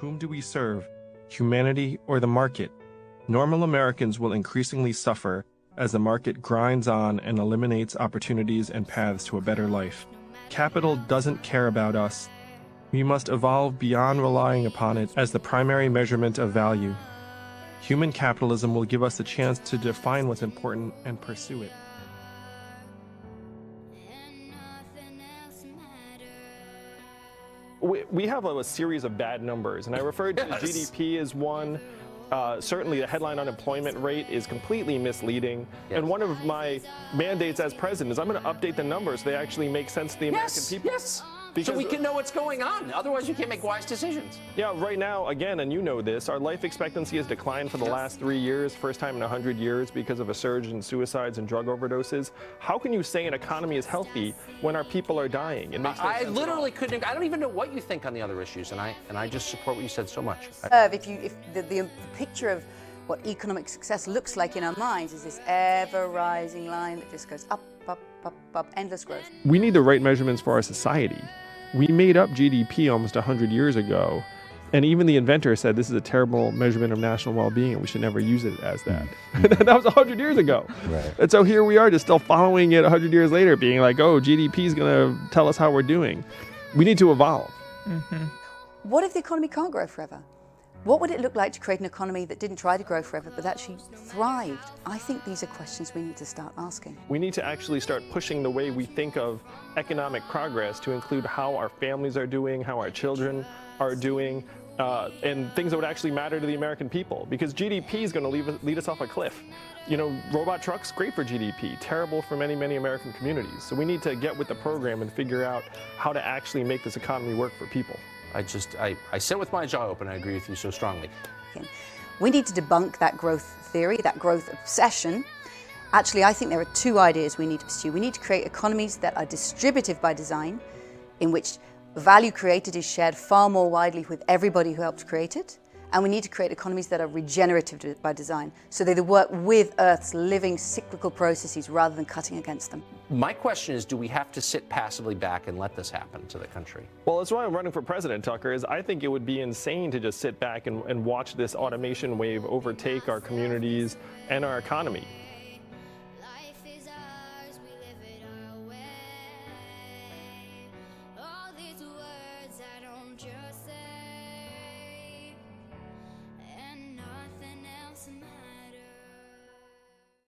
Whom do we serve, humanity or the market? Normal Americans will increasingly suffer as the market grinds on and eliminates opportunities and paths to a better life. Capital doesn't care about us. We must evolve beyond relying upon it as the primary measurement of value. Human capitalism will give us the chance to define what's important and pursue it. We have a series of bad numbers, and I referred to GDP as one. Certainly the headline unemployment rate is completely misleading. Yes. And one of my mandates as president is I'm going to update the numbers so they actually make sense to the American people. Yes. Because, so we can know what's going on. Otherwise, you can't make wise decisions. Yeah, right now, again, and you know this, our life expectancy has declined for the last 3 years, first time in 100 years because of a surge in suicides and drug overdoses. How can you say an economy is healthy when our people are dying? It makes no sense. I literally couldn't. I don't even know what you think on the other issues, and I just support what you said so much. If the picture of what economic success looks like in our minds is this ever-rising line that just goes up, up, up, up, endless growth. We need the right measurements for our society. We made up GDP almost 100 years ago, and even the inventor said this is a terrible measurement of national well-being and we should never use it as that. That was 100 years ago. Right. And so here we are just still following it 100 years later, being like, oh, GDP is going to tell us how we're doing. We need to evolve. Mm-hmm. What if the economy can't grow forever? What would it look like to create an economy that didn't try to grow forever, but actually thrived? I think these are questions we need to start asking. We need to actually start pushing the way we think of economic progress to include how our families are doing, how our children are doing, and things that would actually matter to the American people. Because GDP is going to lead us off a cliff. You know, robot trucks, great for GDP, terrible for many, many American communities. So we need to get with the program and figure out how to actually make this economy work for people. I sit with my jaw open. I agree with you so strongly. We need to debunk that growth theory, that growth obsession. Actually, I think there are two ideas we need to pursue. We need to create economies that are distributive by design, in which value created is shared far more widely with everybody who helped create it. And we need to create economies that are regenerative by design, so they work with Earth's living cyclical processes rather than cutting against them. My question is, do we have to sit passively back and let this happen to the country? Well, that's why I'm running for president, Tucker, is I think it would be insane to just sit back and watch this automation wave overtake our communities and our economy.